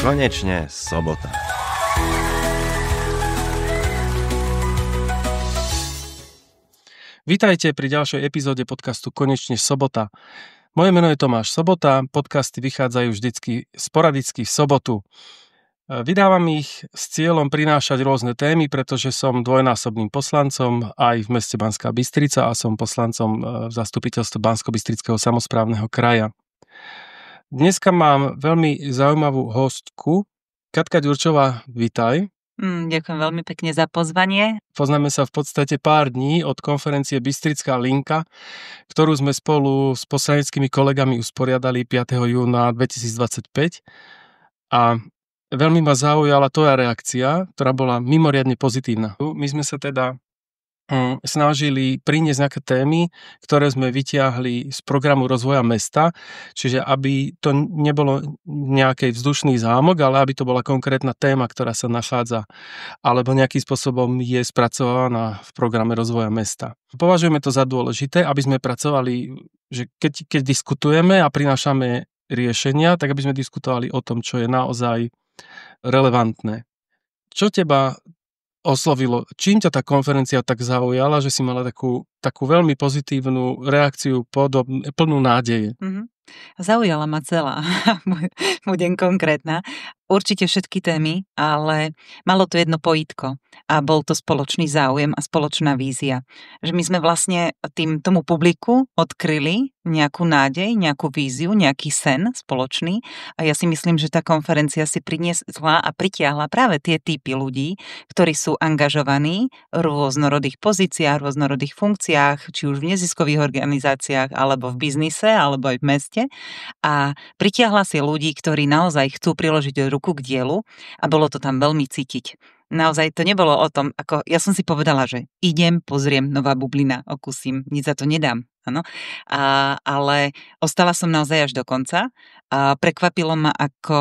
Konečne sobota. Vítajte pri ďalšej epizóde podcastu Konečne sobota. Moje meno je Tomáš Sobota, podcasty vychádzajú vždycky sporadicky v sobotu. Vydávam ich s cieľom prinášať rôzne témy, pretože som dvojnásobným poslancom aj v meste Banská Bystrica a som poslancom v zastupiteľstve Banskobystrického samosprávneho kraja. Dneska mám veľmi zaujímavú hostku. Katka Ďurčová, vítaj. Ďakujem veľmi pekne za pozvanie. Poznáme sa v podstate pár dní od konferencie Bystrická linka, ktorú sme spolu s poslaneckými kolegami usporiadali 5. júna 2025. A veľmi ma zaujala tvoja reakcia, ktorá bola mimoriadne pozitívna. My sme sa teda snažili priniesť nejaké témy, ktoré sme vytiahli z programu rozvoja mesta, čiže aby to nebolo nejaký vzdušný zámok, ale aby to bola konkrétna téma, ktorá sa nachádza alebo nejakým spôsobom je spracovaná v programe rozvoja mesta. Považujeme to za dôležité, aby sme pracovali, že keď diskutujeme a prinášame riešenia, tak aby sme diskutovali o tom, čo je naozaj relevantné. Čo teba oslovilo? Čím ťa tá konferencia tak zaujala, že si mala takú veľmi pozitívnu reakciu, plnú nádeje? Zaujala ma celá. Budem konkrétna. Určite všetky témy, ale malo to jedno pojitko a bol to spoločný záujem a spoločná vízia. Že my sme vlastne tomu publiku odkryli nejakú nádej, nejakú víziu, nejaký sen spoločný a ja si myslím, že tá konferencia si priniesla a pritiahla práve tie typy ľudí, ktorí sú angažovaní v rôznorodých pozíciách, v rôznorodých funkciách, či už v neziskových organizáciách, alebo v biznise, alebo aj v meste. A pritiahla si ľudí, ktorí naozaj chcú priložiť ruku k dielu a bolo to tam veľmi cítiť. Naozaj to nebolo o tom, ako ja som si povedala, že idem, pozriem, nová bublina, okúsim, nič za to nedám. Áno. Ale ostala som naozaj až do konca a prekvapilo ma, ako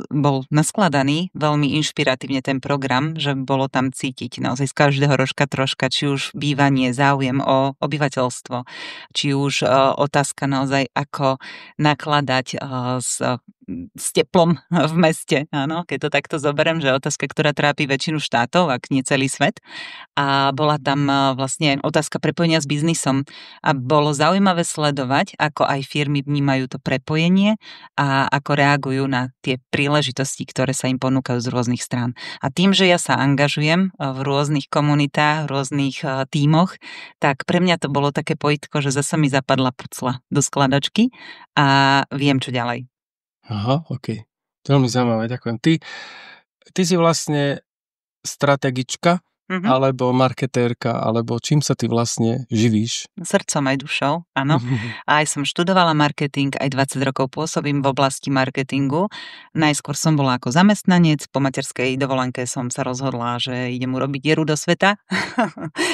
bol naskladaný veľmi inšpiratívne ten program, že bolo tam cítiť naozaj z každého rožka troška, či už bývanie, záujem o obyvateľstvo, či už otázka naozaj, ako nakladať s teplom v meste, áno, keď to takto zoberiem, že otázka, ktorá trápi väčšinu štátov, ak nie celý svet. A bola tam vlastne otázka prepojenia s biznisom a bolo zaujímavé sledovať, ako aj firmy vnímajú to prepojenie a ako reagujú na tie príležitosti, ktoré sa im ponúkajú z rôznych strán. A tým, že ja sa angažujem v rôznych komunitách, v rôznych tímoch, tak pre mňa to bolo také pojitko, že zase mi zapadla pucla do skladačky a viem, čo ďalej. Aha, okej. Veľmi zaujímavé, ďakujem. Ty si vlastne strategička, alebo marketérka, alebo čím sa ty vlastne živíš? Srdcom aj dušou, áno. A aj som študovala marketing, aj 20 rokov pôsobím v oblasti marketingu. Najskôr som bola ako zamestnanec, po materskej dovolenke som sa rozhodla, že idem urobiť dieru do sveta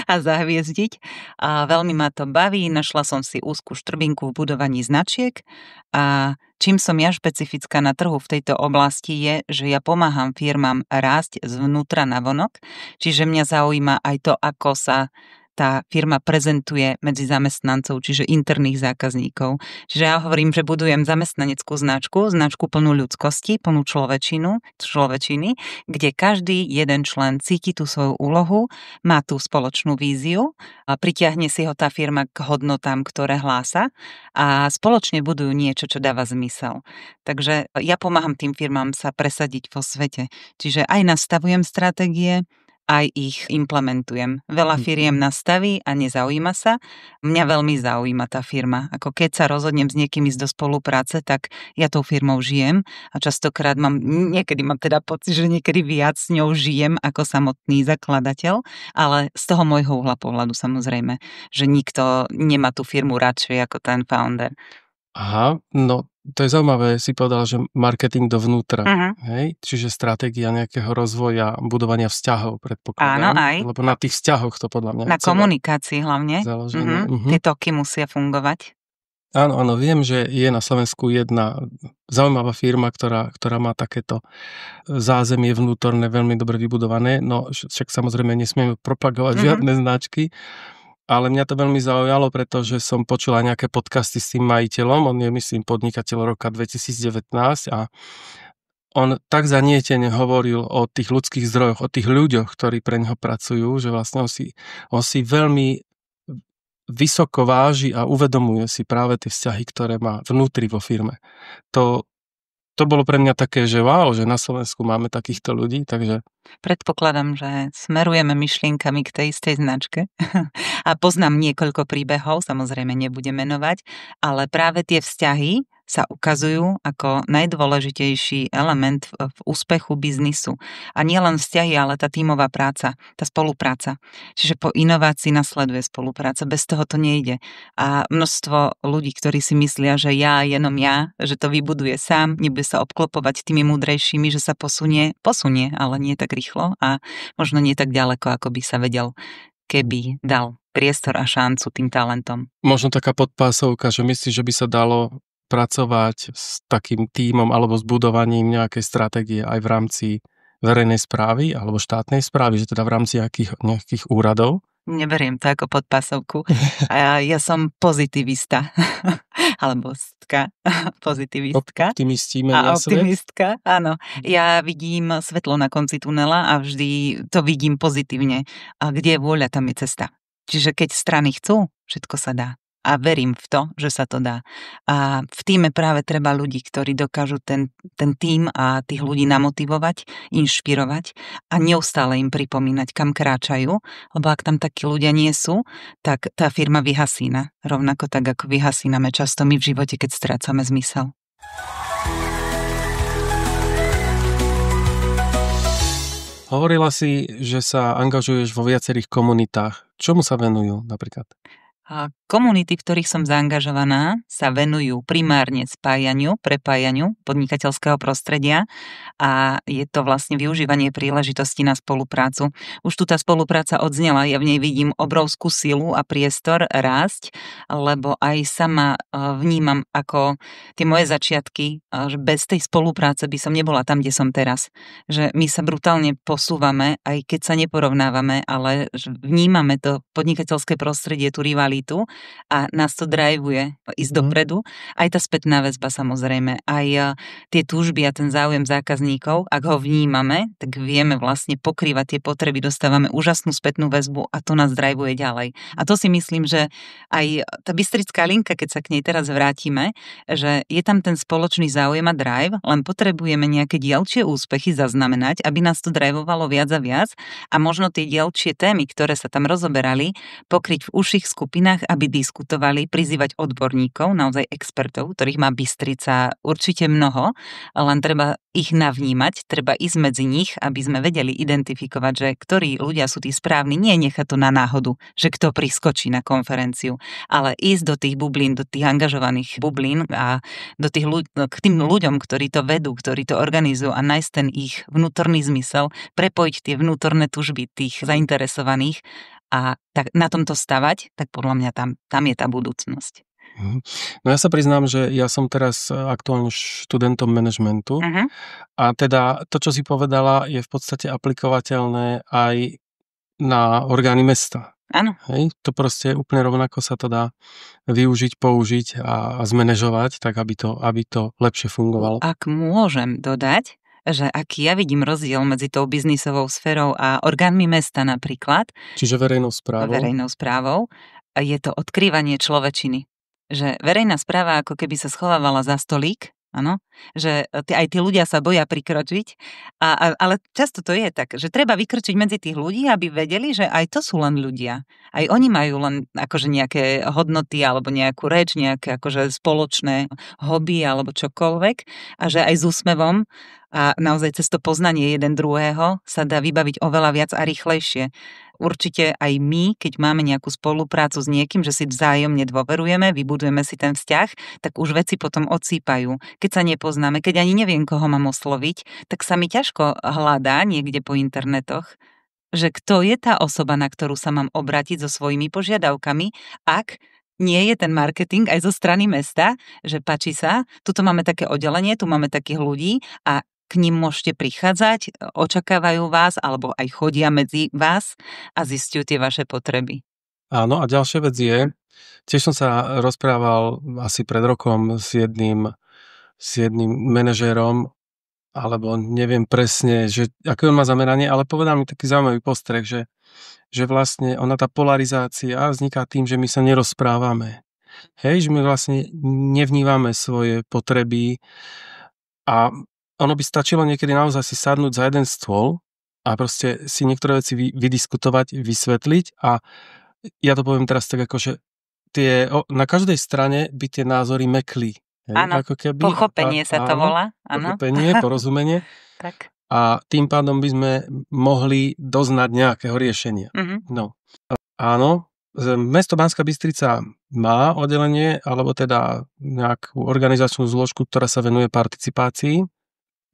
a zahviezdiť. A veľmi ma to baví, našla som si úzku štrbinku v budovaní značiek a čím som ja špecifická na trhu v tejto oblasti je, že ja pomáham firmám rásť zvnútra na vonok, čiže mňa zaujíma aj to, ako sa tá firma prezentuje medzi zamestnancov, čiže interných zákazníkov. Čiže ja hovorím, že budujem zamestnaneckú značku plnú ľudskosti, plnú človečiny, kde každý jeden člen cíti tú svoju úlohu, má tú spoločnú víziu, a pritiahne si ho tá firma k hodnotám, ktoré hlása a spoločne budujú niečo, čo dáva zmysel. Takže ja pomáham tým firmám sa presadiť vo svete. Čiže aj nastavujem stratégie, aj ich implementujem. Veľa firiem nastaví a nezaujíma sa. Mňa veľmi zaujíma tá firma. Ako keď sa rozhodnem s niekým ísť do spolupráce, tak ja tou firmou žijem a častokrát niekedy mám teda pocit, že niekedy viac s ňou žijem ako samotný zakladateľ, ale z toho môjho uhla pohľadu samozrejme, že nikto nemá tú firmu radšej ako ten founder. Aha, no to je zaujímavé, si povedal, že marketing dovnútra, hej? Čiže stratégia nejakého rozvoja, budovania vzťahov, predpokladám. Áno, aj. Lebo na tých vzťahoch to podľa mňa na komunikácii hlavne. Založené. Tie toky musia fungovať. Áno, viem, že je na Slovensku jedna zaujímavá firma, ktorá má takéto zázemie vnútorné veľmi dobre vybudované, no však samozrejme nesmieme propagovať žiadne značky, ale mňa to veľmi zaujalo, pretože som počul aj nejaké podcasty s tým majiteľom, on je myslím podnikateľ roka 2019 a on tak zanietene hovoril o tých ľudských zdrojoch, o tých ľuďoch, ktorí pre neho pracujú, že vlastne on si veľmi vysoko váži a uvedomuje si práve tie vzťahy, ktoré má vnútri vo firme. To bolo pre mňa také, že wow, že na Slovensku máme takýchto ľudí, takže... Predpokladám, že smerujeme myšlienkami k tej istej značke a poznám niekoľko príbehov, samozrejme nebudem menovať, ale práve tie vzťahy sa ukazujú ako najdôležitejší element v úspechu biznisu. A nie len vzťahy, ale tá tímová práca, tá spolupráca. Čiže po inovácii nasleduje spolupráca, bez toho to nejde. A množstvo ľudí, ktorí si myslia, že jenom ja, že to vybuduje sám, nebude sa obklopovať tými múdrejšími, že sa posunie, ale nie tak rýchlo a možno nie tak ďaleko, ako by sa vedel, keby dal priestor a šancu tým talentom. Možno taká podpásovka, že myslíš, že by sa dalo pracovať s takým tímom alebo s budovaním nejakej stratégie aj v rámci verejnej správy alebo štátnej správy, že teda v rámci nejakých úradov? Neberiem to ako podpásovku. Ja som pozitivista. Alebo pozitivistka. Optimistka, áno. Ja vidím svetlo na konci tunela a vždy to vidím pozitívne. A kde je vôľa, tam je cesta. Čiže keď strany chcú, všetko sa dá. A verím v to, že sa to dá. A v tíme práve treba ľudí, ktorí dokážu ten tím a tých ľudí namotivovať, inšpirovať a neustále im pripomínať, kam kráčajú, lebo ak tam takí ľudia nie sú, tak tá firma vyhasína. Rovnako tak, ako vyhasíname často my v živote, keď strácame zmysel. Hovorila si, že sa angažuješ vo viacerých komunitách. Čomu sa venujú napríklad? Komunity, v ktorých som zaangažovaná, sa venujú primárne prepájaniu podnikateľského prostredia a je to vlastne využívanie príležitosti na spoluprácu. Už tu tá spolupráca odznela, ja v nej vidím obrovskú silu a priestor rásť, lebo aj sama vnímam ako tie moje začiatky, že bez tej spolupráce by som nebola tam, kde som teraz. Že my sa brutálne posúvame, aj keď sa neporovnávame, ale vnímame to podnikateľské prostredie, tú rivalitu a nás to drivuje ísť dopredu. Aj tá spätná väzba samozrejme, aj tie túžby a ten záujem zákazníkov, ak ho vnímame, tak vieme vlastne pokrývať tie potreby, dostávame úžasnú spätnú väzbu a to nás drivuje ďalej. A to si myslím, že aj tá Bystrická linka, keď sa k nej teraz vrátime, že je tam ten spoločný záujem a drive, len potrebujeme nejaké dielčie úspechy zaznamenať, aby nás to drivovalo viac a viac a možno tie dielčie témy, ktoré sa tam rozoberali, pokryť v užších skupinách, aby diskutovali, prizývať odborníkov, naozaj expertov, ktorých má Bystrica určite mnoho, len treba ich navnímať, treba ísť medzi nich, aby sme vedeli identifikovať, že ktorí ľudia sú tí správni, nie nechať to na náhodu, že kto priskočí na konferenciu, ale ísť do tých bublín, do tých angažovaných bublín a k tým ľuďom, ktorí to vedú, ktorí to organizujú a nájsť ten ich vnútorný zmysel, prepojiť tie vnútorné tužby tých zainteresovaných a tak na tomto stavať, tak podľa mňa tam je tá budúcnosť. No ja sa priznám, že ja som teraz aktuálne študentom manažmentu a teda to, čo si povedala, je v podstate aplikovateľné aj na orgány mesta. Áno. Hej, to proste úplne rovnako sa to dá využiť, použiť a zmanéžovať, tak aby to lepšie fungovalo. Ak môžem dodať, že aký ja vidím rozdiel medzi tou biznisovou sférou a orgánmi mesta napríklad. Čiže verejnou správou. Je to odkrývanie človečiny. Že verejná správa ako keby sa schovávala za stolík, áno, že aj tí ľudia sa boja prikročiť, ale často to je tak, že treba vykročiť medzi tých ľudí, aby vedeli, že aj to sú len ľudia. Aj oni majú len akože nejaké hodnoty alebo nejakú reč, nejaké akože spoločné hobby alebo čokoľvek a že aj s úsmevom a naozaj cez to poznanie jeden druhého sa dá vybaviť oveľa viac a rýchlejšie. Určite aj my, keď máme nejakú spoluprácu s niekým, že si vzájomne dôverujeme, vybudujeme si ten vzťah, tak už veci potom odsýpajú. Keď sa nepoznáme, keď ani neviem, koho mám osloviť, tak sa mi ťažko hľadá niekde po internetoch, že kto je tá osoba, na ktorú sa mám obrátiť so svojimi požiadavkami, ak nie je ten marketing aj zo strany mesta, že páči sa, tuto máme také oddelenie, tu máme takých ľudí a k ním môžete prichádzať, očakávajú vás alebo aj chodia medzi vás a zistujú tie vaše potreby. Áno, a ďalšia vec je, tiež som sa rozprával asi pred rokom s jedným manažérom alebo neviem presne, že aké on má zameranie, ale povedal mi taký zaujímavý postreh, že vlastne ona tá polarizácia vzniká tým, že my sa nerozprávame. Hej, že my vlastne nevnívame svoje potreby a ono by stačilo niekedy naozaj si sadnúť za jeden stôl a proste si niektoré veci vydiskutovať, vysvetliť a ja to poviem teraz tak ako, že na každej strane by tie názory mekli. Áno, ako keby, pochopenie sa to volá. Áno. Pochopenie, porozumenie. Tak. A tým pádom by sme mohli doznať nejakého riešenia. No. Áno, mesto Banská Bystrica má oddelenie, alebo teda nejakú organizačnú zložku, ktorá sa venuje participácii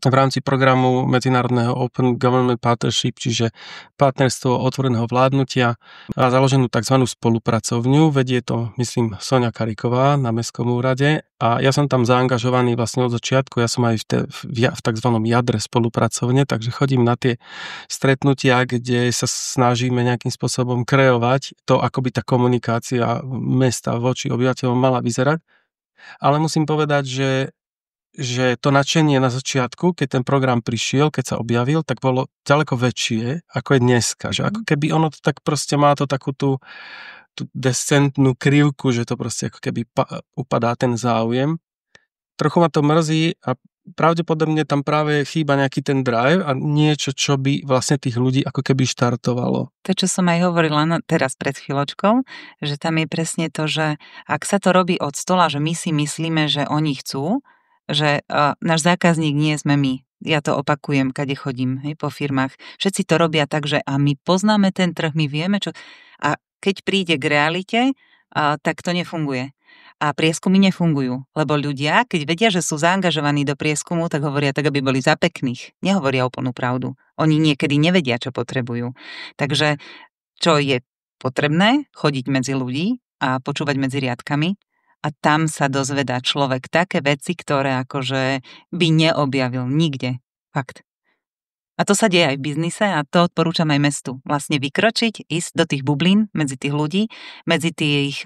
v rámci programu medzinárodného Open Government Partnership, čiže partnerstvo otvoreného vládnutia a založenú tzv. Spolupracovňu. Vedie to, myslím, Soňa Kariková na Mestskom úrade a ja som tam zaangažovaný vlastne od začiatku. Ja som aj v tzv. Jadre spolupracovne, takže chodím na tie stretnutia, kde sa snažíme nejakým spôsobom kreovať to, ako by tá komunikácia mesta voči obyvateľom mala vyzerať. Ale musím povedať, že to nadšenie na začiatku, keď ten program prišiel, keď sa objavil, tak bolo ďaleko väčšie, ako je dneska. Že ako keby ono to tak proste má to takú tú descentnú krivku, že to proste ako keby upadá ten záujem. Trochu ma to mrzí a pravdepodobne tam práve chýba nejaký ten drive a niečo, čo by vlastne tých ľudí ako keby štartovalo. To, čo som aj hovorila teraz pred chvíľočkou, že tam je presne to, že ak sa to robí od stola, že my si myslíme, že oni chcú, že náš zákazník nie sme my. Ja to opakujem, kade chodím, po firmách. Všetci to robia tak, že a my poznáme ten trh, my vieme, čo... A keď príde k realite, tak to nefunguje. A prieskumy nefungujú, lebo ľudia, keď vedia, že sú zaangažovaní do prieskumu, tak hovoria tak, aby boli za pekných. Nehovoria úplnú pravdu. Oni niekedy nevedia, čo potrebujú. Takže čo je potrebné? Chodiť medzi ľudí a počúvať medzi riadkami. A tam sa dozvedá človek také veci, ktoré akože by neobjavil nikde. Fakt. A to sa deje aj v biznise a to odporúčam aj mestu. Vlastne vykročiť, ísť do tých bublín medzi tých ľudí, medzi tých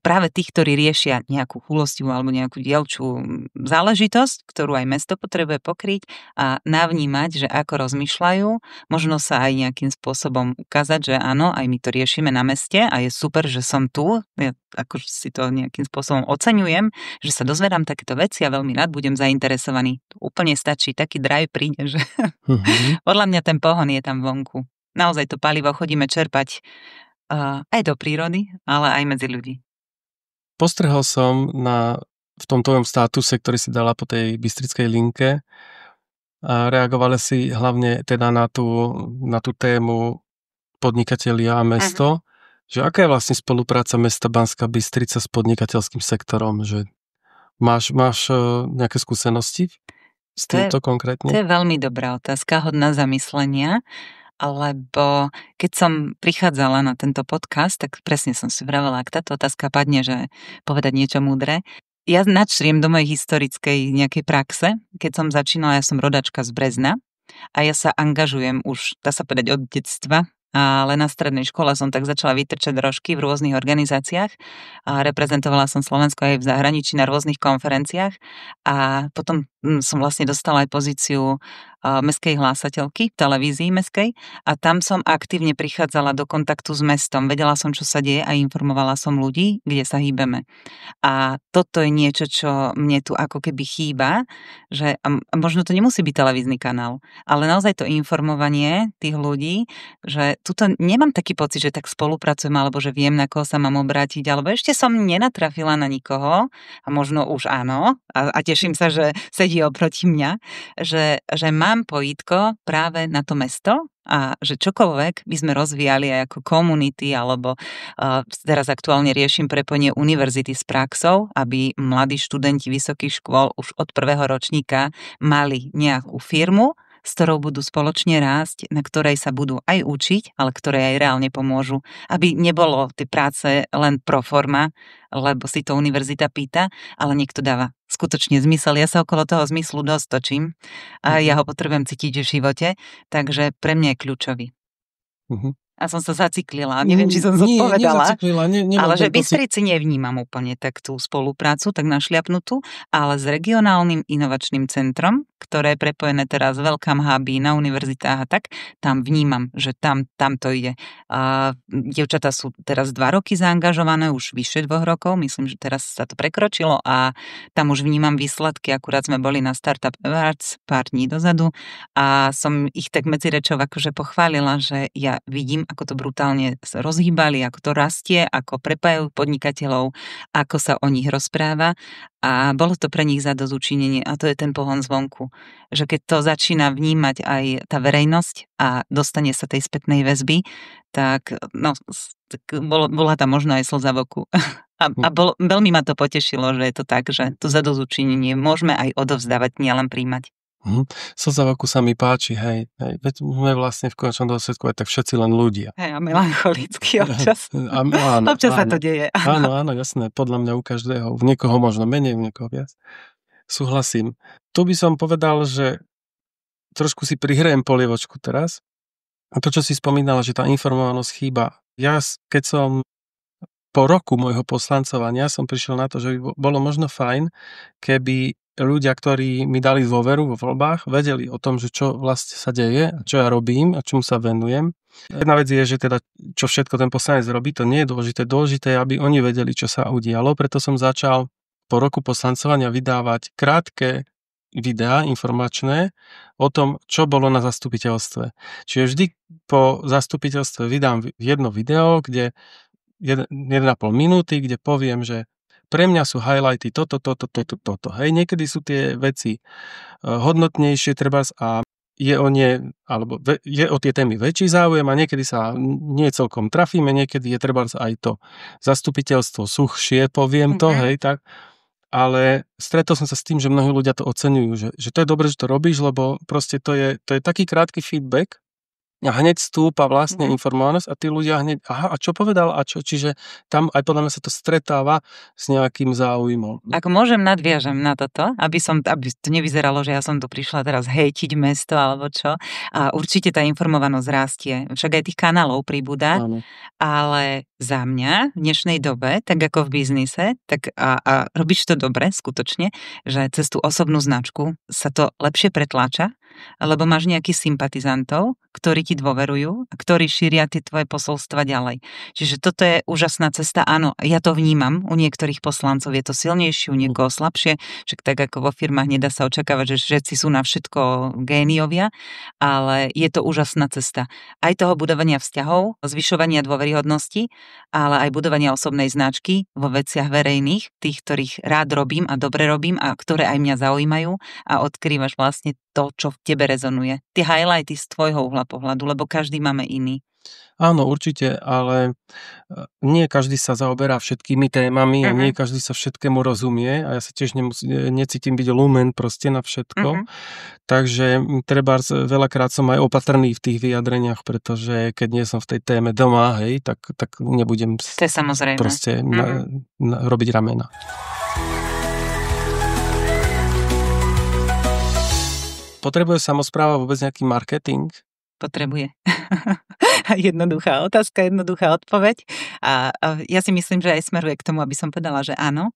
práve tých, ktorí riešia nejakú chúlostivú alebo nejakú dielčú záležitosť, ktorú aj mesto potrebuje pokryť a navnímať, že ako rozmýšľajú, možno sa aj nejakým spôsobom ukázať, že áno, aj my to riešime na meste a je super, že som tu, ja ako si to nejakým spôsobom oceňujem, že sa dozvedám takéto veci a veľmi rád budem zainteresovaný. Úplne stačí, taký drive príde, že podľa mňa ten pohon je tam vonku. Naozaj to palivo chodíme čerpať aj do prírody, ale aj medzi ľudí. Postrehol som v tom tvojom statuse, ktorý si dala po tej bystrickej linke a reagovali si hlavne teda na tú tému podnikatelia a mesto, že aká je vlastne spolupráca mesta Banská Bystrica s podnikateľským sektorom, že máš nejaké skúsenosti s týmto konkrétne? To je veľmi dobrá otázka, hodná zamyslenia. Lebo keď som prichádzala na tento podcast, tak presne som si vravela, ak táto otázka padne, že povedať niečo múdre. Ja načriem do mojej historickej nejakej praxe. Keď som začínala, ja som rodačka z Brezna a ja sa angažujem už, dá sa povedať, od detstva, ale na strednej škole som tak začala vytrčať rožky v rôznych organizáciách a reprezentovala som Slovensko aj v zahraničí na rôznych konferenciách a potom som vlastne dostala aj pozíciu mestskej hlásateľky v televízii mestskej a tam som aktívne prichádzala do kontaktu s mestom. Vedela som, čo sa deje a informovala som ľudí, kde sa hýbeme. A toto je niečo, čo mne tu ako keby chýba, že a možno to nemusí byť televízny kanál, ale naozaj to informovanie tých ľudí, že tuto nemám taký pocit, že tak spolupracujem, alebo že viem, na koho sa mám obrátiť, alebo ešte som nenatrafila na nikoho, a možno už áno, a teším sa, že sedí oproti mňa, že mám pojítko práve na to mesto a že čokoľvek by sme rozvíjali aj ako komunity, alebo teraz aktuálne riešim prepojenie univerzity s praxou, aby mladí študenti vysokých škôl už od prvého ročníka mali nejakú firmu, s ktorou budú spoločne rásť, na ktorej sa budú aj učiť, ale ktoré aj reálne pomôžu. Aby nebolo tie práce len pro forma, lebo si to univerzita pýta, ale niekto dáva skutočne zmysel. Ja sa okolo toho zmyslu dosť točím a ja ho potrebujem cítiť v živote, takže pre mňa je kľúčový. A som sa zaciklila. Neviem, či som zodpovedala. Ale že Bystrici nevnímam úplne tak tú spoluprácu, tak našliapnutú, ale s regionálnym inovačným centrom, ktoré je prepojené teraz veľkám huby na univerzitách a tak, tam vnímam, že tam to ide. Dievčatá sú teraz 2 roky zaangažované, už vyššie 2 rokov, myslím, že teraz sa to prekročilo a tam už vnímam výsledky. Akurát sme boli na Startup Awards pár dní dozadu a som ich tak medzi rečou akože pochválila, že ja vidím, ako to brutálne rozhýbali, ako to rastie, ako prepájajú podnikateľov, ako sa o nich rozpráva a bolo to pre nich zadozučinenie a to je ten pohon zvonku. Že keď to začína vnímať aj tá verejnosť a dostane sa tej spätnej väzby, tak bola tam možno aj slza v oku. A veľmi ma to potešilo, že je to tak, že to zadozučinenie môžeme aj odovzdávať, nielen príjmať. Slza v oku sa mi páči, hej. Veď sme vlastne v konečnom dôsledku aj tak všetci len ľudia. Hej, a melancholicky občas. Občas sa to deje. Áno, jasné, podľa mňa u každého. V niekoho možno menej, u niekoho viac. Súhlasím. Tu by som povedal, že trošku si prihrejem polievočku teraz. A to, čo si spomínala, že tá informovanosť chýba. Ja, keď som po roku môjho poslancovania som prišiel na to, že by bolo možno fajn, keby ľudia, ktorí mi dali dôveru vo voľbách, vedeli o tom, že čo vlastne sa deje, čo ja robím a čomu sa venujem. Jedna vec je, že teda čo všetko ten poslanec robí, to nie je dôležité. Dôležité je, aby oni vedeli, čo sa udialo. Preto som začal po roku poslancovania vydávať krátke videá informačné o tom, čo bolo na zastupiteľstve. Čiže vždy po zastupiteľstve vydám jedno video, kde 1,5 minúty, kde poviem, že pre mňa sú highlighty toto. Hej, niekedy sú tie veci hodnotnejšie trebárs a je o tie témy väčší záujem a niekedy sa nie celkom trafíme, niekedy je trebárs aj to zastupiteľstvo suchšie, poviem to, hej, tak. Ale stretol som sa s tým, že mnohí ľudia to oceňujú, že to je dobré, že to robíš, lebo proste to je taký krátky feedback, a hneď stúpa vlastne informovanosť a tí ľudia hneď, a čo povedal a čo, čiže tam aj podľa mňa sa to stretáva s nejakým záujmom. Ak môžem, nadviažem na toto, aby to nevyzeralo, že ja som tu prišla teraz hejtiť mesto alebo čo. A určite tá informovanosť rastie. Však aj tých kanálov pribúda, ale za mňa v dnešnej dobe, tak ako v biznise, tak a robíš to dobre, skutočne, že cez tú osobnú značku sa to lepšie pretláča, lebo máš nejakých sympatizantov, ktorí ti dôverujú a ktorí šíria tie tvoje posolstva ďalej. Čiže toto je úžasná cesta. Áno, ja to vnímam. U niektorých poslancov je to silnejšie, u niekoho slabšie. Však tak ako vo firmách nedá sa očakávať, že všetci sú na všetko géniovia, ale je to úžasná cesta. Aj toho budovania vzťahov, zvyšovania dôveryhodnosti, ale aj budovania osobnej značky vo veciach verejných, tých, ktorých rád robím a dobre robím a ktoré aj mňa zaujímajú a odkrývaš vlastne to, čo v tebe rezonuje. Tie highlighty z tvojho uhla pohľadu, lebo každý máme iný. Áno, určite, ale nie každý sa zaoberá všetkými témami a nie každý sa všetkému rozumie a ja sa tiež necítim byť lumen proste na všetko. Takže veľakrát som aj opatrný v tých vyjadreniach, pretože keď nie som v tej téme doma, hej, tak nebudem to je samozrejme. Proste robiť ramena. Potrebuje samospráva vôbec nejaký marketing? Potrebuje. Jednoduchá otázka, jednoduchá odpoveď. A ja si myslím, že aj smeruje k tomu, aby som povedala, že áno.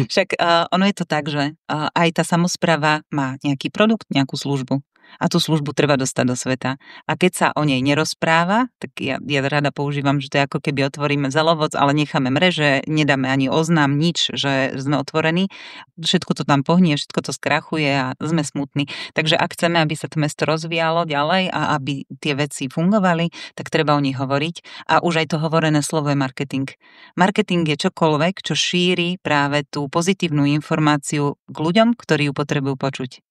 Však ono je to tak, že aj tá samospráva má nejaký produkt, nejakú službu. A tú službu treba dostať do sveta. A keď sa o nej nerozpráva, tak ja rada používam, že to je ako keby otvoríme zelovoc, ale necháme mreže, nedáme ani oznám, nič, že sme otvorení. Všetko to tam pohnie, všetko to skrachuje a sme smutní. Takže ak chceme, aby sa to mesto rozvíjalo ďalej a aby tie veci fungovali, tak treba o nich hovoriť. A už aj to hovorené slovo je marketing. Marketing je čokoľvek, čo šíri práve tú pozitívnu informáciu k ľuďom, ktorí ju potrebujú počuť.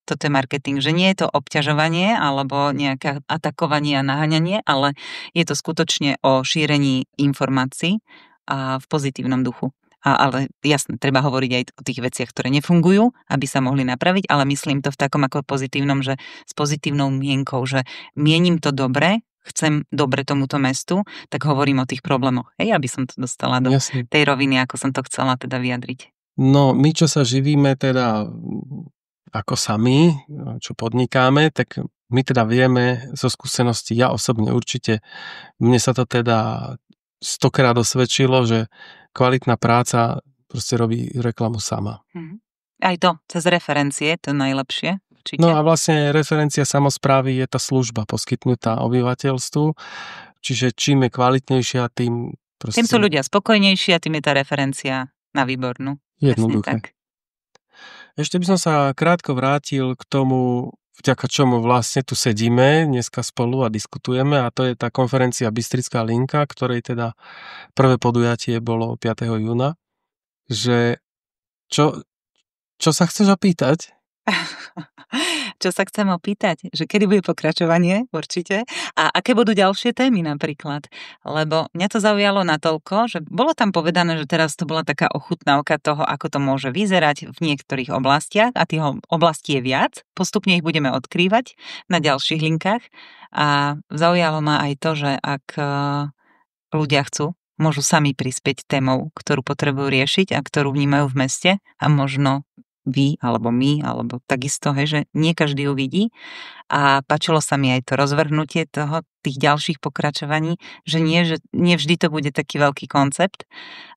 Toto je marketing, že nie je to obťažovanie alebo nejaké atakovanie a naháňanie, ale je to skutočne o šírení informácií a v pozitívnom duchu. Ale jasne, treba hovoriť aj o tých veciach, ktoré nefungujú, aby sa mohli napraviť, ale myslím to v takom ako pozitívnom, že s pozitívnou mienkou, že mienim to dobre, chcem dobre tomuto mestu, tak hovorím o tých problémoch. Aby som to dostala do tej roviny, ako som to chcela teda vyjadriť. No, my, čo sa živíme teda ako sami, čo podnikáme, tak my teda vieme zo skúsenosti, ja osobne určite, mne sa to teda 100-krát osvedčilo, že kvalitná práca proste robí reklamu sama. Aj to, cez referencie, to najlepšie, určite. No a vlastne referencia samosprávy je tá služba poskytnutá obyvateľstvu, čiže čím je kvalitnejšia, tým proste... Tým sú ľudia spokojnejší a tým je tá referencia na výbornú. Jednoduché. Ešte by som sa krátko vrátil k tomu, vďaka čomu vlastne tu sedíme dneska spolu a diskutujeme, a to je tá konferencia Bystrická linka, ktorej teda prvé podujatie bolo 5. júna, že čo sa chceš opýtať? Čo sa chcem opýtať? Že kedy bude pokračovanie, určite. A aké budú ďalšie témy napríklad? Lebo mňa to zaujalo natoľko, že bolo tam povedané, že teraz to bola taká ochutnávka toho, ako to môže vyzerať v niektorých oblastiach a tých oblastí je viac. Postupne ich budeme odkrývať na ďalších linkách. A zaujalo ma aj to, že ak ľudia chcú, môžu sami prispieť témou, ktorú potrebujú riešiť a ktorú vnímajú v meste a možno vy, alebo my, alebo takisto, hej, že nie každý ju vidí. A páčilo sa mi aj to rozvrhnutie tých ďalších pokračovaní, že nie vždy to bude taký veľký koncept,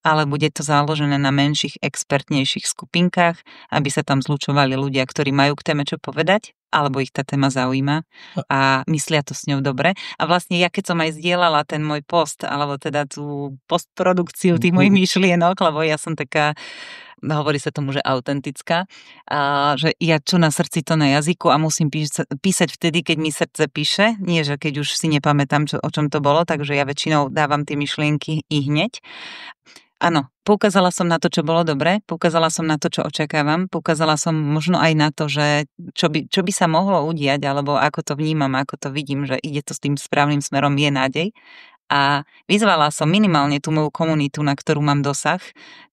ale bude to založené na menších, expertnejších skupinkách, aby sa tam zlučovali ľudia, ktorí majú k téme čo povedať, alebo ich tá téma zaujíma a myslia to s ňou dobre. A vlastne ja, keď som aj zdieľala ten môj post, alebo teda tú postprodukciu tých mojich myšlienok, lebo ja som taká, hovorí sa tomu, že autentická, a že ja čo na srdci, to na jazyku a musím písať vtedy, keď mi srdce píše, nie že keď už si nepamätám, o čom to bolo, takže ja väčšinou dávam tie myšlienky i hneď. Áno, poukázala som na to, čo bolo dobre, poukázala som na to, čo očakávam, poukázala som možno aj na to, že čo by sa mohlo udiať, alebo ako to vnímam, ako to vidím, že ide to s tým správnym smerom, je nádej. A vyzvala som minimálne tú moju komunitu, na ktorú mám dosah,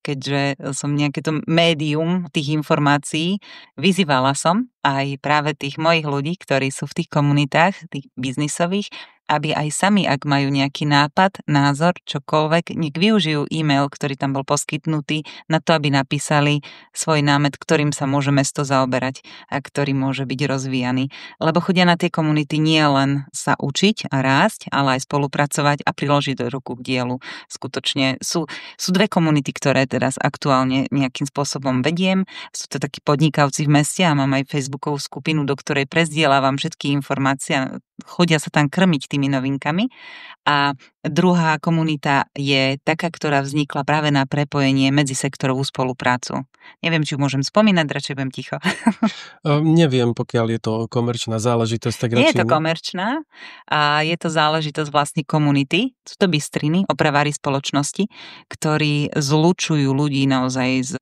keďže som nejaké to médium tých informácií, vyzývala som aj práve tých mojich ľudí, ktorí sú v tých komunitách, tých biznisových, aby aj sami, ak majú nejaký nápad, názor, čokoľvek, nech využijú e-mail, ktorý tam bol poskytnutý, na to, aby napísali svoj námet, ktorým sa môže mesto zaoberať a ktorý môže byť rozvíjaný. Lebo chodia na tie komunity nie len sa učiť a rásť, ale aj spolupracovať a priložiť do ruku k dielu. Skutočne sú dve komunity, ktoré teraz aktuálne nejakým spôsobom vediem. Sú to takí podnikavci v meste a mám aj Facebookovú skupinu, do ktorej prezdieľavam všetky informácie. Chodia sa tam krmiť tými novinkami. A druhá komunita je taká, ktorá vznikla práve na prepojenie medzisektorovú spoluprácu. Neviem, či ju môžem spomínať, radšej budem ticho. Neviem, pokiaľ je to komerčná záležitosť, tak radšej... Nie je to komerčná a je to záležitosť vlastne komunity. Sú to bystriny, opravári spoločnosti, ktorí zlučujú ľudí naozaj z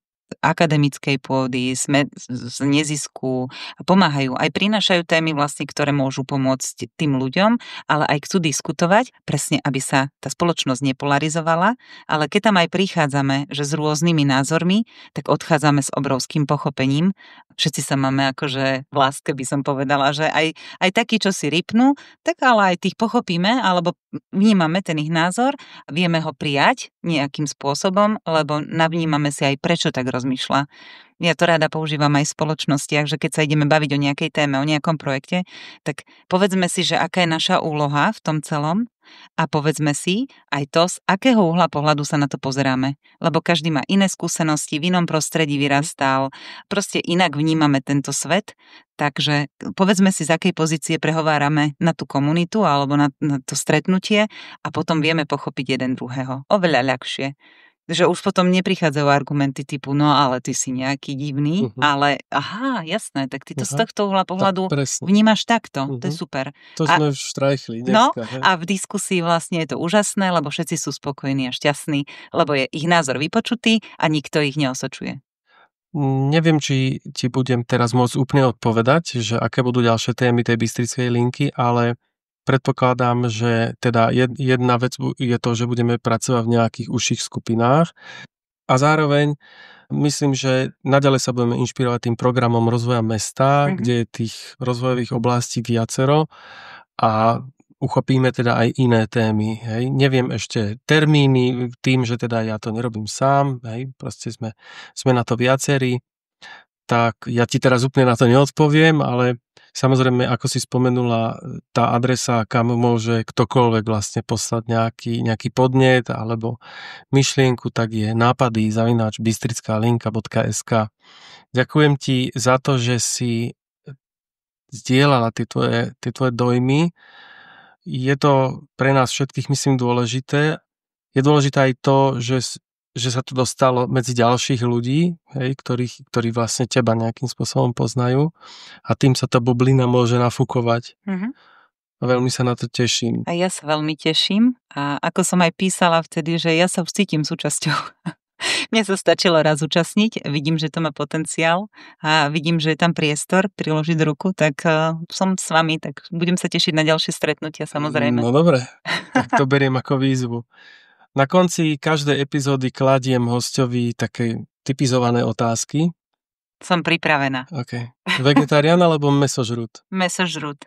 akademickej pôdy, z nezisku, pomáhajú, aj prinášajú témy vlastne, ktoré môžu pomôcť tým ľuďom, ale aj chcú diskutovať, presne aby sa tá spoločnosť nepolarizovala, ale keď tam aj prichádzame, že s rôznymi názormi, tak odchádzame s obrovským pochopením. Všetci sa máme akože v láske, by som povedala, že aj takí, čo si ripnú, tak ale aj tých pochopíme, alebo vnímame ten ich názor, vieme ho prijať nejakým spôsobom, lebo navnímame si aj prečo tak rozmýšľa. Ja to rada používam aj v spoločnostiach, že keď sa ideme baviť o nejakej téme, o nejakom projekte, tak povedzme si, že aká je naša úloha v tom celom a povedzme si aj to, z akého uhla pohľadu sa na to pozeráme. Lebo každý má iné skúsenosti, v inom prostredí vyrastal, proste inak vnímame tento svet, takže povedzme si, z akej pozície prehovárame na tú komunitu alebo na to stretnutie a potom vieme pochopiť jeden druhého. Oveľa ľahšie. Že už potom neprichádzajú argumenty typu, no ale ty si nejaký divný, ale aha, jasné, tak ty to z tohto uhla pohľadu vnímaš takto, to je super. To sme štrajchli dneska. No, a v diskusii vlastne je to úžasné, lebo všetci sú spokojní a šťastní, lebo je ich názor vypočutý a nikto ich neosočuje. Neviem, či budem teraz môcť úplne odpovedať, že aké budú ďalšie témy tej Bystrickej linky, ale predpokladám, že teda jedna vec je to, že budeme pracovať v nejakých užších skupinách a zároveň myslím, že naďalej sa budeme inšpirovať tým programom rozvoja mesta, kde je tých rozvojových oblastí viacero a uchopíme teda aj iné témy. Hej. Neviem ešte termíny, tým, že teda ja to nerobím sám, hej, proste sme na to viacerí, tak ja ti teraz úplne na to neodpoviem, ale Samozrejme, ako si spomenula, tá adresa, kam môže ktokoľvek vlastne poslať nejaký podnet alebo myšlienku, tak je nápady@bystrickalinka.sk. Ďakujem ti za to, že si zdieľala tie tvoje dojmy. Je to pre nás všetkých, myslím, dôležité. Je dôležité aj to, že sa to dostalo medzi ďalších ľudí, hej, ktorí vlastne teba nejakým spôsobom poznajú a tým sa tá bublina môže nafúkovať. Mhm. Veľmi sa na to teším. A ja sa veľmi teším a ako som aj písala vtedy, že ja sa už cítim súčasťou. Mne sa stačilo raz účastniť, vidím, že to má potenciál a vidím, že je tam priestor priložiť ruku, tak som s vami, tak budem sa tešiť na ďalšie stretnutia, samozrejme. No dobre, tak to beriem ako výzvu. Na konci každej epizódy kladiem hosťovi také typizované otázky. Som pripravená. OK. Vegetarián alebo mäsožrút? Mäsožrút.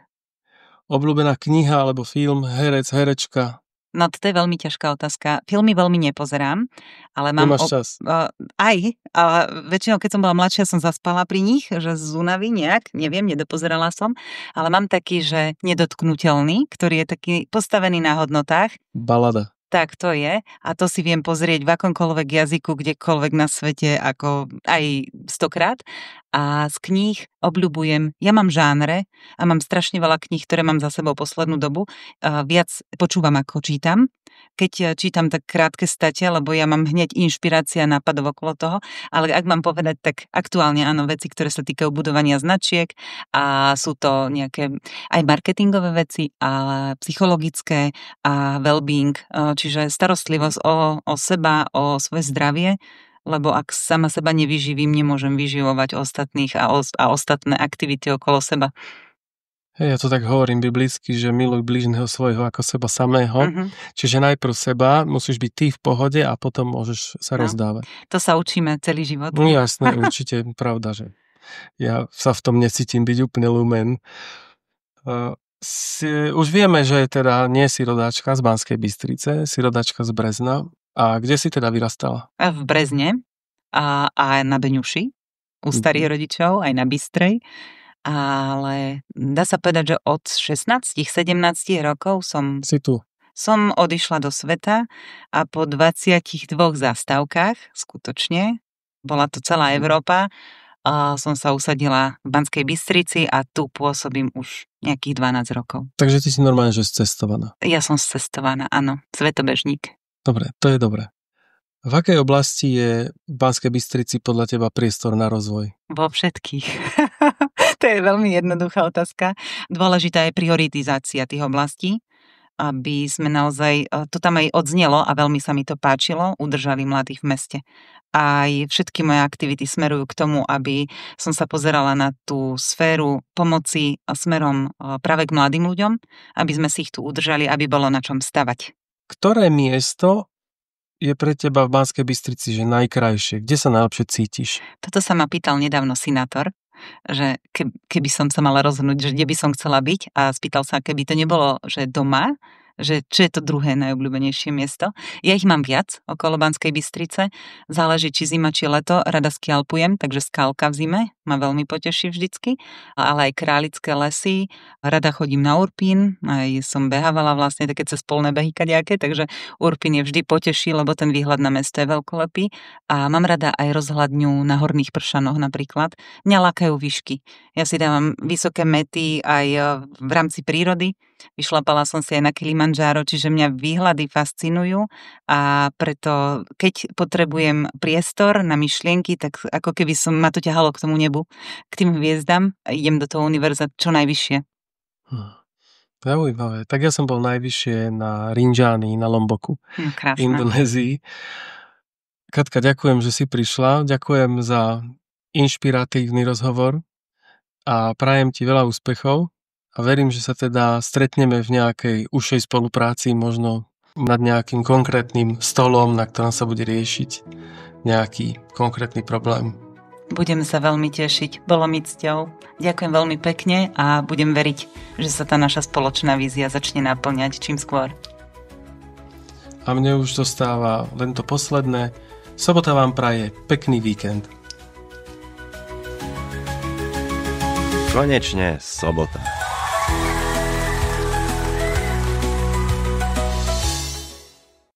Obľúbená kniha alebo film, herec, herečka? No to je veľmi ťažká otázka. Filmy veľmi nepozerám, ale mám... Nemáš čas? Väčšinou, keď som bola mladšia, som zaspala pri nich, že z únavy nejak, neviem, nedopozerala som, ale mám taký, že nedotknutelný, ktorý je taký postavený na hodnotách. Balada. Tak to je a to si viem pozrieť v akomkoľvek jazyku, kdekoľvek na svete, ako aj 100-krát. A z kníh obľúbujem, ja mám žánre a mám strašne veľa kníh, ktoré mám za sebou poslednú dobu. Viac počúvam, ako čítam. Keď čítam, tak krátke state, lebo ja mám hneď inšpirácia nápadov okolo toho, ale ak mám povedať, tak aktuálne áno, veci, ktoré sa týkajú budovania značiek a sú to nejaké aj marketingové veci, ale psychologické a well-being, čiže starostlivosť o seba, o svoje zdravie, lebo ak sama seba nevyživím, nemôžem vyživovať ostatných a ostatné aktivity okolo seba. Hej, ja to tak hovorím biblicky, že miluj blížneho svojho ako seba samého. Mhm. Čiže najprv seba, musíš byť ty v pohode a potom môžeš sa rozdávať. To sa učíme celý život. No jasné, určite pravda, že ja sa v tom necítim byť úplne lumen. Už vieme, že teda nie si rodáčka z Banskej Bystrice, si rodáčka z Brezna. A kde si teda vyrastala? V Brezne a na Beňuši, u starých rodičov, aj na Bystrej. Ale dá sa povedať, že od 16-17 rokov som odišla do sveta a po 22 zastávkach, skutočne, bola to celá Európa, a som sa usadila v Banskej Bystrici a tu pôsobím už nejakých 12 rokov. Takže ty si normálne, že cestovaná. Ja som cestovaná, áno, svetobežník. Dobre, to je dobré. V akej oblasti je v Banskej Bystrici podľa teba priestor na rozvoj? Vo všetkých. To je veľmi jednoduchá otázka. Dôležitá je prioritizácia tých oblastí, aby sme naozaj, to tam aj odznelo a veľmi sa mi to páčilo, udržali mladých v meste. Aj všetky moje aktivity smerujú k tomu, aby som sa pozerala na tú sféru pomoci smerom práve k mladým ľuďom, aby sme si ich tu udržali, aby bolo na čom stavať. Ktoré miesto je pre teba v Banskej Bystrici že najkrajšie? Kde sa najlepšie cítiš? Toto sa ma pýtal nedávno senátor, že keby som sa mala rozhodnúť, že kde by som chcela byť a spýtal sa, keby to nebolo, že doma, že čo je to druhé najobľúbenejšie miesto. Ja ich mám viac okolo Banskej Bystrice, záleží či zima, či leto, rada skialpujem, takže skálka v zime ma veľmi poteší vždycky, ale aj Králické lesy, rada chodím na Urpín, aj som behávala vlastne také cez polné behy kadejaké, takže Urpín je vždy poteší, lebo ten výhľad na mesto je veľkolepý a mám rada aj rozhľadňu na Horných Pršanoch napríklad. Mňa lákajú výšky. Ja si dávam vysoké mety aj v rámci prírody, vyšlapala som si aj na Kilimanjaro, čiže mňa výhľady fascinujú a preto keď potrebujem priestor na myšlienky, tak ako keby ma to ťahalo k tomu nebu, k tým hviezdam a idem do toho univerza čo najvyššie. Zaujímavé. Tak ja som bol najvyššie na Rinjani, na Lomboku, v Indonézii. Katka, ďakujem, že si prišla. Ďakujem za inšpiratívny rozhovor a prajem ti veľa úspechov. A verím, že sa teda stretneme v nejakej užšej spolupráci, možno nad nejakým konkrétnym stolom, na ktorom sa bude riešiť nejaký konkrétny problém. Budem sa veľmi tešiť, bolo mi cťou. Ďakujem veľmi pekne a budem veriť, že sa tá naša spoločná vízia začne naplňať čím skôr. A mne už zostáva len to posledné. Sobota vám praje pekný víkend. Konečne sobota.